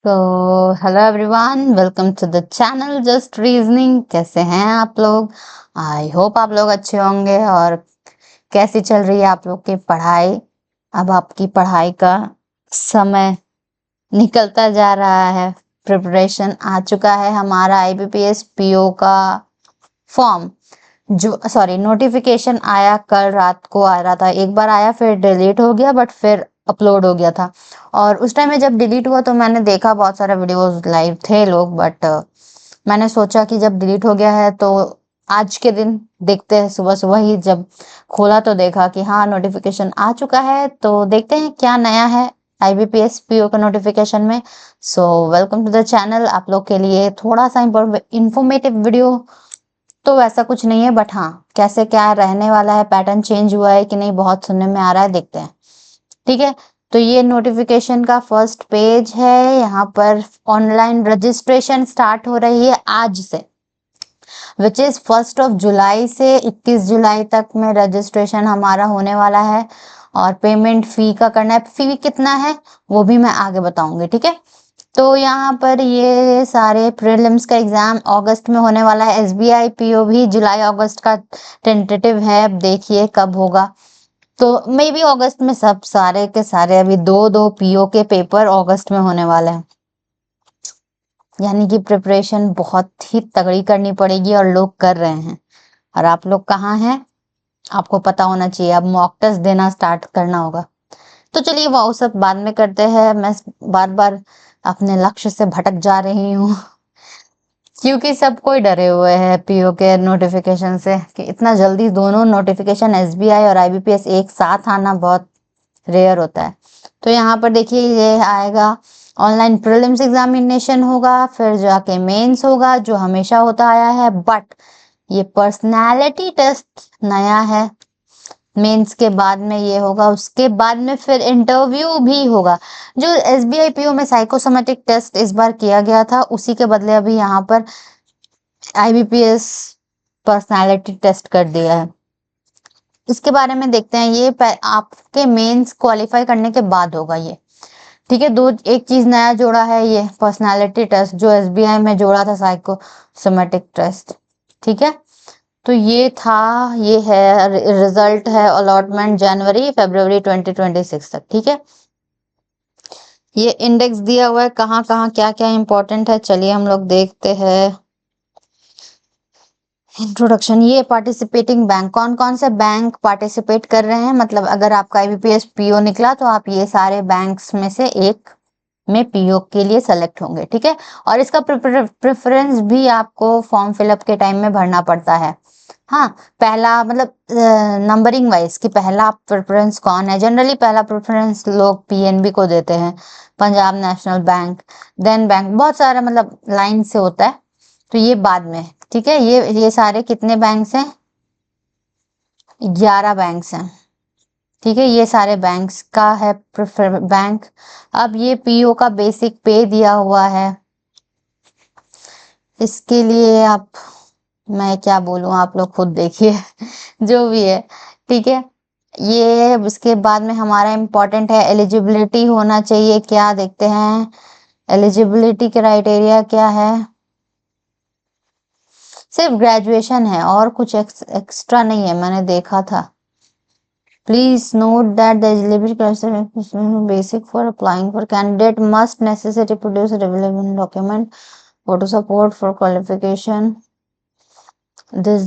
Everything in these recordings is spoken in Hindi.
तो hello everyone, welcome to the channel just reasoning. कैसे हैं आप लोग? आई होप आप लोग अच्छे होंगे। और कैसी चल रही है आप लोग की पढ़ाई? अब आपकी पढ़ाई का समय निकलता जा रहा है। प्रिपरेशन आ चुका है हमारा आईबीपीएस पीओ का फॉर्म, जो सॉरी नोटिफिकेशन आया कल रात को आ रहा था। एक बार आया फिर डिलीट हो गया, बट फिर अपलोड हो गया था। और उस टाइम में जब डिलीट हुआ तो मैंने देखा बहुत सारे वीडियोस लाइव थे लोग, बट मैंने सोचा कि जब डिलीट हो गया है तो आज के दिन देखते हैं। सुबह सुबह ही जब खोला तो देखा कि हाँ नोटिफिकेशन आ चुका है, तो देखते हैं क्या नया है आईबीपीएस पीओ का नोटिफिकेशन में। So welcome to the channel. आप लोग के लिए थोड़ा सा इंफॉर्मेटिव वीडियो तो वैसा कुछ नहीं है, बट हाँ कैसे क्या रहने वाला है, पैटर्न चेंज हुआ है कि नहीं, बहुत सुनने में आ रहा है, देखते हैं। ठीक है, तो ये नोटिफिकेशन का फर्स्ट पेज है। यहाँ पर ऑनलाइन रजिस्ट्रेशन स्टार्ट हो रही है आज से, विच इज 1 जुलाई से 21 जुलाई तक में रजिस्ट्रेशन हमारा होने वाला है। और पेमेंट फी का करना है। फी कितना है वो भी मैं आगे बताऊंगी, ठीक है। तो यहाँ पर ये सारे प्रीलिम्स का एग्जाम अगस्त में होने वाला है। एसबीआई पीओ भी जुलाई अगस्त का टेंटेटिव है, अब देखिए कब होगा। तो मे बी अगस्त में सब सारे के सारे, अभी दो दो पीओ के पेपर अगस्त में होने वाले हैं। यानी कि प्रिपरेशन बहुत ही तगड़ी करनी पड़ेगी और लोग कर रहे हैं। और आप लोग कहाँ हैं आपको पता होना चाहिए। अब मॉक टेस्ट देना स्टार्ट करना होगा। तो चलिए वो सब बाद में करते हैं। मैं बार बार अपने लक्ष्य से भटक जा रही हूँ क्योंकि सब कोई डरे हुए हैं पीओ के नोटिफिकेशन से कि इतना जल्दी दोनों नोटिफिकेशन एसबीआई और आईबीपीएस एक साथ आना बहुत रेयर होता है। तो यहाँ पर देखिए ये आएगा, ऑनलाइन प्रीलिम्स एग्जामिनेशन होगा, फिर जाके मेंस होगा जो हमेशा होता आया है, बट ये पर्सनालिटी टेस्ट नया है। मेंस के बाद में ये होगा, उसके बाद में फिर इंटरव्यू भी होगा। जो एसबीआई पीओ में साइकोसोमेटिक टेस्ट इस बार किया गया था, उसी के बदले अभी यहाँ पर आईबीपीएस पर्सनालिटी टेस्ट कर दिया है। इसके बारे में देखते हैं। ये आपके मेंस क्वालिफाई करने के बाद होगा ये, ठीक है। दो एक चीज नया जोड़ा है ये पर्सनालिटी टेस्ट, जो एसबीआई में जोड़ा था साइकोसोमेटिक टेस्ट, ठीक है। तो ये था, ये है रिजल्ट है अलॉटमेंट जनवरी फरवरी 2026 तक, ठीक है। ये इंडेक्स दिया हुआ है कहाँ कहाँ क्या क्या इंपॉर्टेंट है। चलिए हम लोग देखते हैं। इंट्रोडक्शन, ये पार्टिसिपेटिंग बैंक, कौन कौन से बैंक पार्टिसिपेट कर रहे हैं, मतलब अगर आपका आईबीपीएस पीओ निकला तो आप ये सारे बैंक्स में से एक में पीओ के लिए सेलेक्ट होंगे, ठीक है। और इसका प्रेफरेंस भी आपको फॉर्म फिलअप के टाइम में भरना पड़ता है। हाँ, पहला मतलब नंबरिंग वाइज कि पहला प्रेफरेंस कौन है। जनरली पहला प्रेफरेंस लोग पीएनबी को देते हैं, Punjab national bank, then bank, बहुत सारा मतलब लाइन से होता है। तो ये बाद में, ठीक है। ये सारे कितने बैंक्स हैं? 11 बैंक्स हैं, ठीक है। ये सारे बैंक्स का है प्रेफर बैंक। अब ये पीओ का बेसिक पे दिया हुआ है। इसके लिए आप, मैं क्या बोलूं, आप लोग खुद देखिए जो भी है, ठीक है। ये उसके बाद में हमारा इम्पोर्टेंट है एलिजिबिलिटी होना चाहिए। क्या देखते हैं एलिजिबिलिटी क्राइटेरिया क्या है? सिर्फ ग्रेजुएशन है और कुछ एक्स्ट्रा नहीं है, मैंने देखा था। Please note that the eligibility criteria basic for applying for candidate must necessary produce relevant document photo support for qualification this.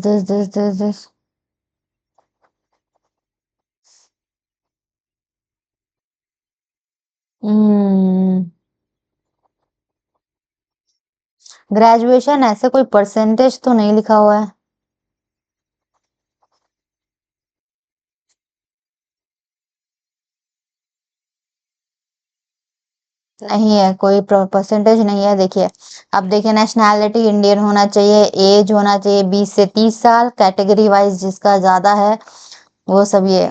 Graduation, ऐसे कोई परसेंटेज तो नहीं लिखा हुआ है। नहीं है, कोई परसेंटेज नहीं है। देखिए, अब देखिए नेशनैलिटी इंडियन होना चाहिए, एज होना चाहिए 20 से 30 साल, कैटेगरी वाइज जिसका ज्यादा है वो सब ये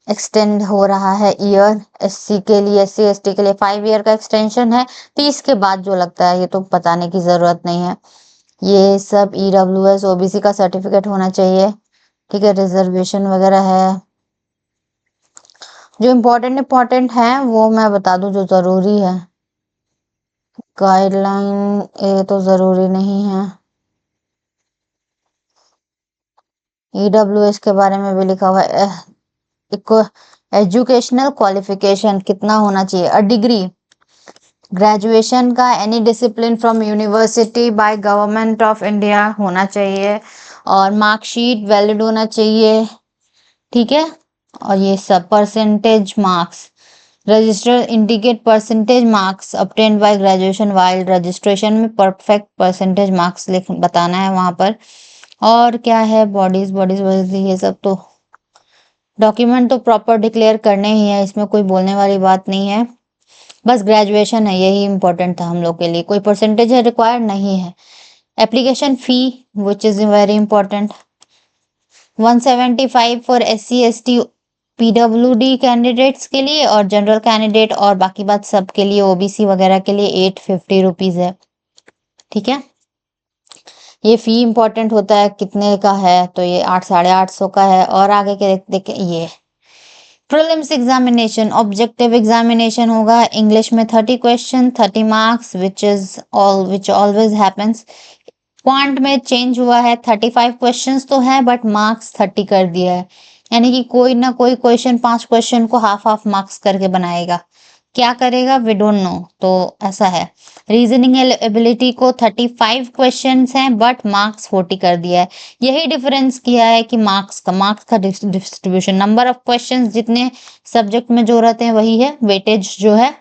एक्सटेंड हो रहा है ईयर। एससी के लिए, एससी एसटी के लिए 5 ईयर का एक्सटेंशन है। 30 के बाद जो लगता है ये तो बताने की जरूरत नहीं है। ये सब ईडब्ल्यूएस ओबीसी का सर्टिफिकेट होना चाहिए, ठीक है। रिजर्वेशन वगैरह है। जो इम्पोर्टेंट है वो मैं बता दूं जो जरूरी है। गाइडलाइन ये तो जरूरी नहीं है। ईडब्ल्यूएस के बारे में भी लिखा हुआ है। एजुकेशनल क्वालिफिकेशन कितना होना चाहिए? अ डिग्री, ग्रेजुएशन का any discipline from university by government of India होना चाहिए, और मार्कशीट वैलिड होना चाहिए, ठीक है। और ये सब percentage marks, register indicate percentage marks obtained by graduation, while registration में परफेक्ट परसेंटेज मार्क्स लिख बताना है वहां पर। और क्या है, बॉडीज बॉडीज बॉडीज ये सब तो डॉक्यूमेंट तो प्रॉपर डिक्लेयर करने ही है, इसमें कोई बोलने वाली बात नहीं है। बस ग्रेजुएशन है, यही इंपॉर्टेंट था हम लोग के लिए, कोई परसेंटेज है रिक्वायर्ड नहीं है। Application fee which is very important, 175 for SC ST PWD candidates के लिए, और जनरल कैंडिडेट और बाकी बात सब के लिए OBC वगैरह के लिए 850 रुपीज है, ठीक है। ये फी इंपॉर्टेंट होता है, कितने का है, तो ये 800-850 का है। और आगे के देख ये प्रीलिम्स एग्जामिनेशन, ऑब्जेक्टिव एग्जामिनेशन होगा, इंग्लिश में 30 question 30 marks which always happens. Quant में चेंज हुआ है, 35 क्वेश्चंस तो है बट मार्क्स 30 कर दिया है, यानी कि कोई ना कोई क्वेश्चन 5 क्वेश्चन को हाफ हाफ मार्क्स करके बनाएगा। क्या करेगा वी डोंट नो, तो ऐसा है। रीजनिंग एबिलिटी को 35 क्वेश्चंस हैं बट मार्क्स 40 कर दिया है। यही डिफरेंस किया है कि मार्क्स का डिस्ट्रीब्यूशन, नंबर ऑफ क्वेश्चंस जितने सब्जेक्ट में जो रहते हैं वही है, वेटेज जो है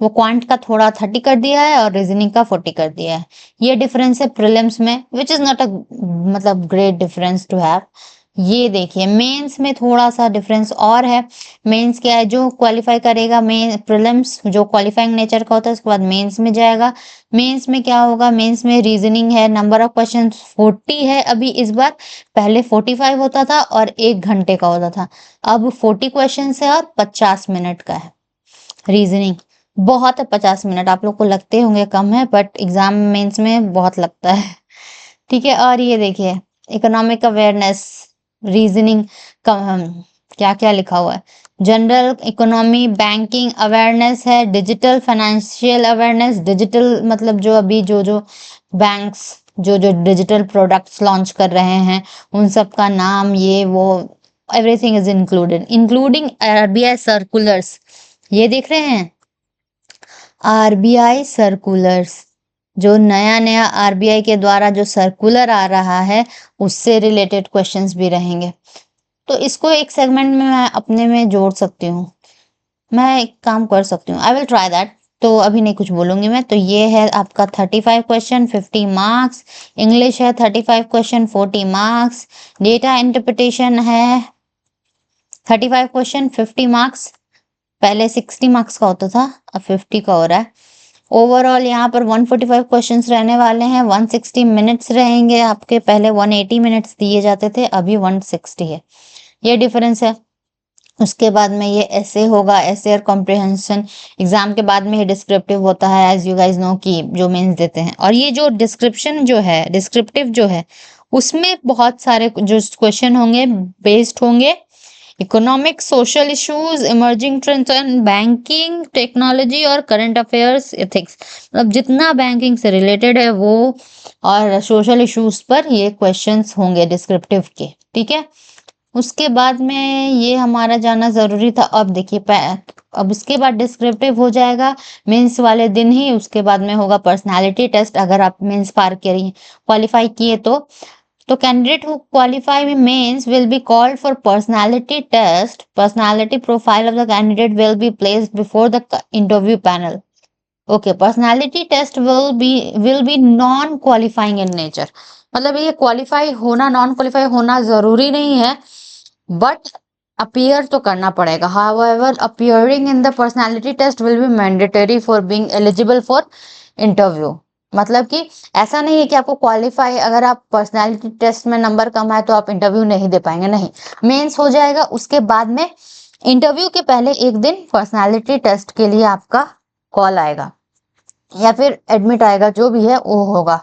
वो क्वांट का थोड़ा 30 कर दिया है और रीजनिंग का 40 कर दिया है। ये डिफरेंस है प्रीलिम्स में, विच इज नॉट अ मतलब ग्रेट डिफरेंस टू हैव। ये देखिए मेंस में थोड़ा सा डिफरेंस और है। मेंस क्या है, जो क्वालिफाई करेगा मेन प्रीलिम्स जो क्वालिफाइंग नेचर का होता है उसके बाद मेंस में जाएगा। मेंस में क्या होगा, मेंस में रीजनिंग है, नंबर ऑफ क्वेश्चन 40 है अभी इस बार, पहले 45 होता था और 1 घंटे का होता था, अब 40 क्वेश्चन है और 50 मिनट का है। रीजनिंग बहुत है, 50 मिनट आप लोग को लगते होंगे कम है बट एग्जाम मेंस में बहुत लगता है, ठीक है। और ये देखिए इकोनॉमिक अवेयरनेस, रीजनिंग का क्या क्या लिखा हुआ है, जनरल इकोनॉमी, बैंकिंग अवेयरनेस है, डिजिटल फाइनेंशियल अवेयरनेस, डिजिटल मतलब जो अभी जो जो बैंक्स जो जो डिजिटल प्रोडक्ट्स लॉन्च कर रहे हैं उन सब का नाम, ये वो everything is included, including RBI circulars. ये देख रहे हैं RBI सर्कुलर्स, जो नया नया RBI के द्वारा जो सर्कुलर आ रहा है उससे रिलेटेड क्वेश्चंस भी रहेंगे, तो इसको एक सेगमेंट में मैं अपने में जोड़ सकती हूँ, मैं एक काम कर सकती हूँ, आई विल ट्राई दैट। तो अभी नहीं कुछ बोलूंगी मैं, तो ये है आपका 35 क्वेश्चन 50 मार्क्स, इंग्लिश है 35 क्वेश्चन 40 मार्क्स, डेटा इंटरप्रिटेशन है 35 क्वेश्चन 50 मार्क्स, पहले 60 मार्क्स का होता था अब 50 का हो रहा है। ओवरऑल यहाँ पर 145 क्वेश्चंस रहने वाले हैं, 160 मिनट्स रहेंगे आपके, पहले 180 मिनट्स दिए जाते थे अभी 160 है, ये डिफरेंस है। उसके बाद में ये ऐसे होगा, ऐसे और कॉम्प्रिहेंशन एग्जाम के बाद में ये डिस्क्रिप्टिव होता है, एज यू गाइज नो कि जो मेंस देते हैं। और ये जो डिस्क्रिप्शन जो है डिस्क्रिप्टिव जो है उसमें बहुत सारे जो क्वेश्चन होंगे बेस्ड होंगे economic, social issues, emerging trends and banking technology और करंट अफेयर्स, एथिक्स, मतलब जितना बैंकिंग से रिलेटेड है वो, और सोशल इश्यूज पर ये क्वेश्चंस होंगे डिस्क्रिप्टिव के, ठीक है। उसके बाद में ये हमारा जाना जरूरी था। अब देखिए अब इसके बाद डिस्क्रिप्टिव हो जाएगा मेंस वाले दिन ही, उसके बाद में होगा पर्सनालिटी टेस्ट, अगर आप मेंस पार करिए क्वालिफाई किए तो candidate who qualify with mains will be called for personality test. Personality profile of the candidate will be placed before the interview panel. Okay, personality test will be non qualifying in nature. मतलब ये क्वालिफाई होना नॉन क्वालिफाई होना जरूरी नहीं है, बट अपीयर तो करना पड़ेगा। However, appearing in the personality test will be mandatory for being eligible for interview. मतलब कि ऐसा नहीं है कि आपको क्वालिफाई, अगर आप पर्सनालिटी टेस्ट में नंबर कम आए तो आप इंटरव्यू नहीं दे पाएंगे, नहीं, मेंस हो जाएगा, उसके बाद में इंटरव्यू के पहले एक दिन पर्सनालिटी टेस्ट के लिए आपका कॉल आएगा या फिर एडमिट आएगा, जो भी है वो होगा,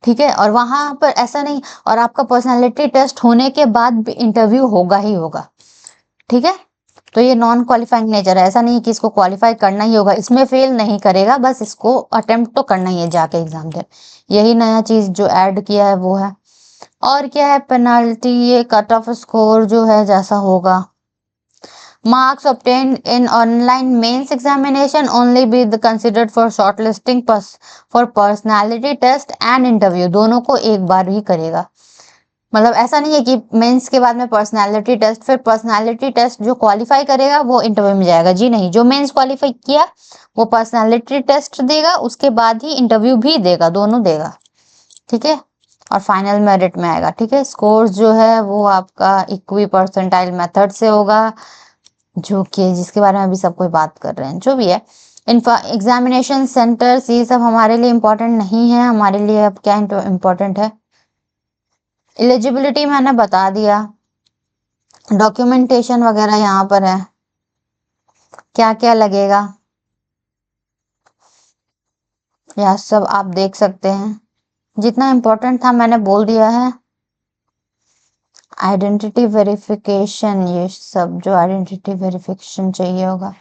ठीक है। और वहां पर ऐसा नहीं, और आपका पर्सनालिटी टेस्ट होने के बाद भी इंटरव्यू होगा ही होगा, ठीक है। तो ये नॉन क्वालिफाइंग नेचर है, ऐसा नहीं कि इसको क्वालिफाई करना ही होगा, इसमें फेल नहीं करेगा, बस इसको अटेम्प्ट तो करना ही है जाके एग्जाम दे। यही नया चीज जो ऐड किया है वो है। और क्या है पेनाल्टी, ये कट ऑफ स्कोर जो है जैसा होगा। Marks obtained in online mains examination only be the considered for shortlisting for personality test and interview, दोनों को एक बार ही करेगा। मतलब ऐसा नहीं है कि मेंस के बाद में पर्सनालिटी टेस्ट, फिर पर्सनालिटी टेस्ट जो क्वालिफाई करेगा वो इंटरव्यू में जाएगा, जी नहीं, जो मेंस क्वालिफाई किया वो पर्सनालिटी टेस्ट देगा, उसके बाद ही इंटरव्यू भी देगा, दोनों देगा, ठीक है। और फाइनल मेरिट में आएगा, ठीक है। स्कोर्स जो है वो आपका इक्वी परसेंटाइल मेथड से होगा, जो कि जिसके बारे में अभी सब कोई बात कर रहे हैं, जो भी है। एग्जामिनेशन सेंटर्स ये सब हमारे लिए इम्पोर्टेंट नहीं है, हमारे लिए अब क्या इम्पोर्टेंट है, एलिजिबिलिटी मैंने बता दिया, डॉक्यूमेंटेशन वगैरह यहाँ पर है, क्या क्या लगेगा यह सब आप देख सकते हैं, जितना इम्पोर्टेंट था मैंने बोल दिया है। आइडेंटिटी वेरिफिकेशन, ये सब जो आइडेंटिटी वेरिफिकेशन चाहिए होगा,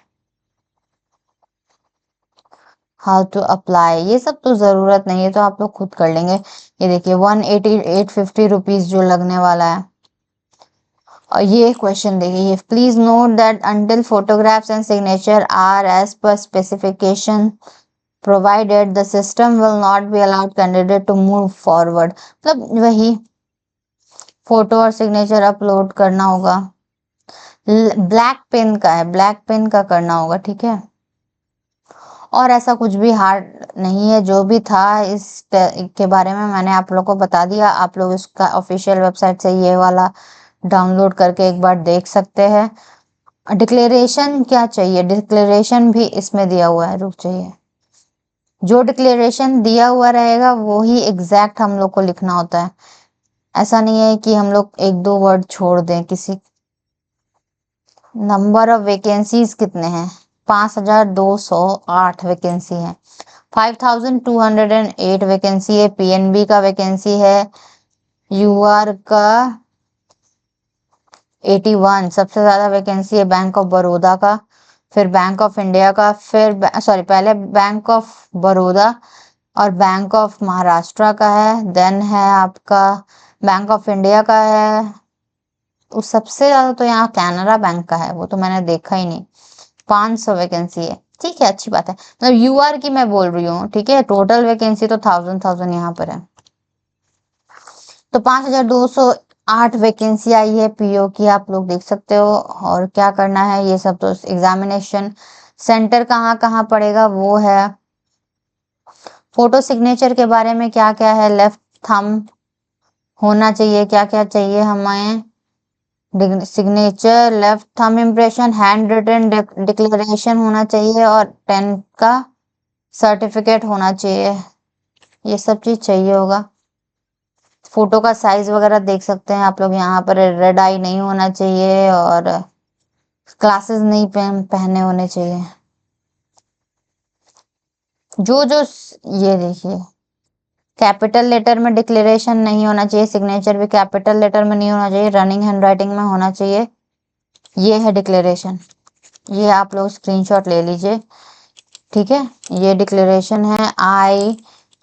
हाउ टू अप्लाई, ये सब तो जरूरत नहीं है, तो आप लोग खुद कर लेंगे। ये देखिए 18850 रुपीज जो लगने वाला है। और ये क्वेश्चन देखिए, please note that until photographs and signature are as per specification provided the system will not be allowed candidate to move forward, मतलब वही फोटो और सिग्नेचर अपलोड करना होगा। ब्लैक पेन का है, ब्लैक पेन का करना होगा, ठीक है। और ऐसा कुछ भी हार्ड नहीं है, जो भी था इस के बारे में मैंने आप लोग को बता दिया। आप लोग इसका ऑफिशियल वेबसाइट से ये वाला डाउनलोड करके एक बार देख सकते हैं। डिक्लेरेशन क्या चाहिए, डिक्लेरेशन भी इसमें दिया हुआ है, रुक चाहिए, जो डिक्लेरेशन दिया हुआ रहेगा वो ही एग्जैक्ट हम लोग को लिखना होता है, ऐसा नहीं है कि हम लोग एक दो वर्ड छोड़ दें किसी। नंबर ऑफ वैकेंसीज कितने हैं, 5208 वैकेंसी है, 5208 वैकेंसी है, पीएनबी का वैकेंसी है, यूआर का 81, सबसे ज्यादा वैकेंसी है बैंक ऑफ बड़ौदा का, फिर बैंक ऑफ इंडिया का, फिर सॉरी पहले बैंक ऑफ बड़ौदा और बैंक ऑफ महाराष्ट्र का है, देन है आपका बैंक ऑफ इंडिया का है, उस सबसे ज्यादा तो यहाँ कैनरा बैंक का है, वो तो मैंने देखा ही नहीं। 500 वैकेंसी है, ठीक है, अच्छी बात है, मतलब यूआर की मैं बोल रही हूँ, ठीक है। टोटल वैकेंसी तो 1000 यहाँ पर है, तो 5208 वैकेंसी आई है पीओ की, आप लोग देख सकते हो। और क्या करना है ये सब तो एग्जामिनेशन सेंटर कहाँ कहाँ पड़ेगा वो है। फोटो सिग्नेचर के बारे में क्या क्या है, लेफ्ट थंब होना चाहिए, क्या क्या चाहिए हमें, signature, left thumb impression, hand written declaration होना चाहिए, और 10 का सर्टिफिकेट होना चाहिए, ये सब चीज चाहिए होगा। फोटो का साइज वगैरह देख सकते हैं आप लोग, यहाँ पर रेड आई नहीं होना चाहिए, और ग्लासेस नहीं पहने होने चाहिए, जो जो ये देखिए, कैपिटल लेटर में डिक्लेरेशन नहीं होना चाहिए, सिग्नेचर भी कैपिटल लेटर में नहीं होना चाहिए, रनिंग हैंडराइटिंग में होना चाहिए, ये है डिक्लेरेशन, ये आप लोग स्क्रीनशॉट ले लीजिए, ठीक है। ये डिक्लेरेशन है।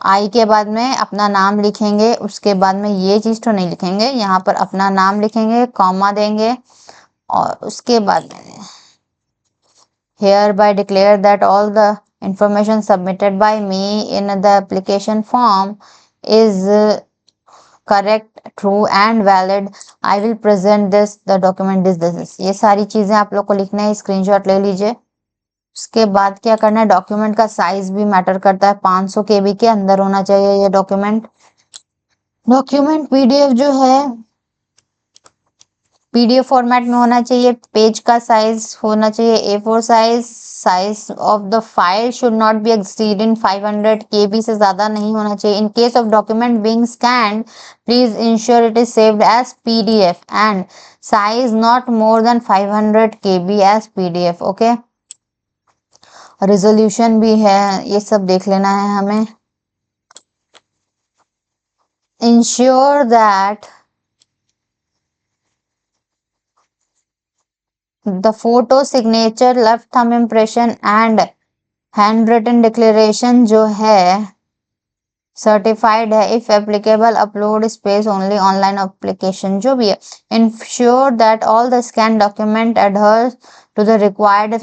आई के बाद में अपना नाम लिखेंगे, उसके बाद में ये चीज तो नहीं लिखेंगे, यहाँ पर अपना नाम लिखेंगे, कॉमा देंगे, और उसके बाद में hereby declare that all the information submitted by me in the application form is correct, true and valid. I will present this the document this, ये सारी चीजें आप लोग को लिखना है, स्क्रीनशॉट ले लीजिए। उसके बाद क्या करना है, डॉक्यूमेंट का साइज भी मैटर करता है, 500 केबी के अंदर होना चाहिए ये डॉक्यूमेंट। डॉक्यूमेंट पीडीएफ जो है पीडीएफ फॉर्मेट में होना चाहिए, पेज का साइज होना चाहिए A4 size, size of the file should not be exceeding 500 KB, से ज्यादा नहीं होना चाहिए। In case of document being scanned please ensure it is saved as PDF and size not more than 500 KB as PDF, okay. Resolution भी है, ये सब देख लेना है हमें। Ensure that the photo signature, left thumb impression and hand written declaration जो है सर्टिफाइड है। If applicable upload space only online application जो भी है। Ensure that all the scan document adheres to the required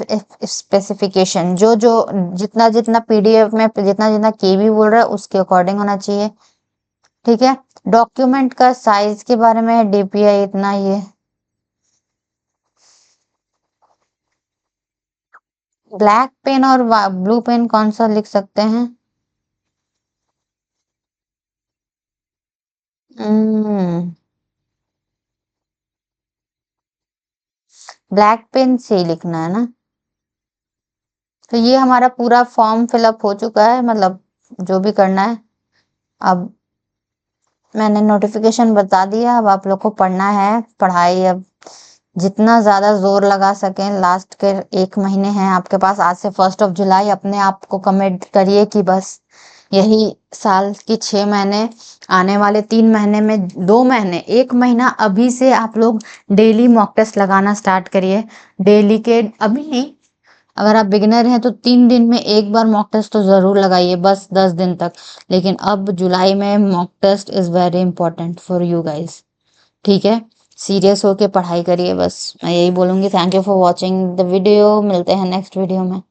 specification. जो जो जितना जितना पीडीएफ में जितना जितना केबी बोल रहा है उसके अकॉर्डिंग होना चाहिए। ठीक है। डॉक्यूमेंट का साइज के बारे में डीपीआई इतना ही है। ब्लैक पेन और ब्लू पेन कौन सा लिख सकते हैं? ब्लैक पेन से ही लिखना है ना। तो ये हमारा पूरा फॉर्म फिलअप हो चुका है, मतलब जो भी करना है। अब मैंने नोटिफिकेशन बता दिया, अब आप लोग को पढ़ना है। पढ़ाई अब जितना ज्यादा जोर लगा सकें, लास्ट के 1 महीने हैं आपके पास। आज से 1 जुलाई अपने आप को कमिट करिए कि बस यही साल की 6 महीने, आने वाले 3 महीने में 2 महीने, 1 महीना अभी से आप लोग डेली मॉक टेस्ट लगाना स्टार्ट करिए। डेली के अभी नहीं, अगर आप बिगिनर हैं तो 3 दिन में एक बार मॉक टेस्ट तो जरूर लगाइए, बस 10 दिन तक। लेकिन अब जुलाई में mock test is very important for you guys. ठीक है। सीरियस होके पढ़ाई करिए, बस मैं यही बोलूंगी। Thank you for watching the video. मिलते हैं नेक्स्ट वीडियो में।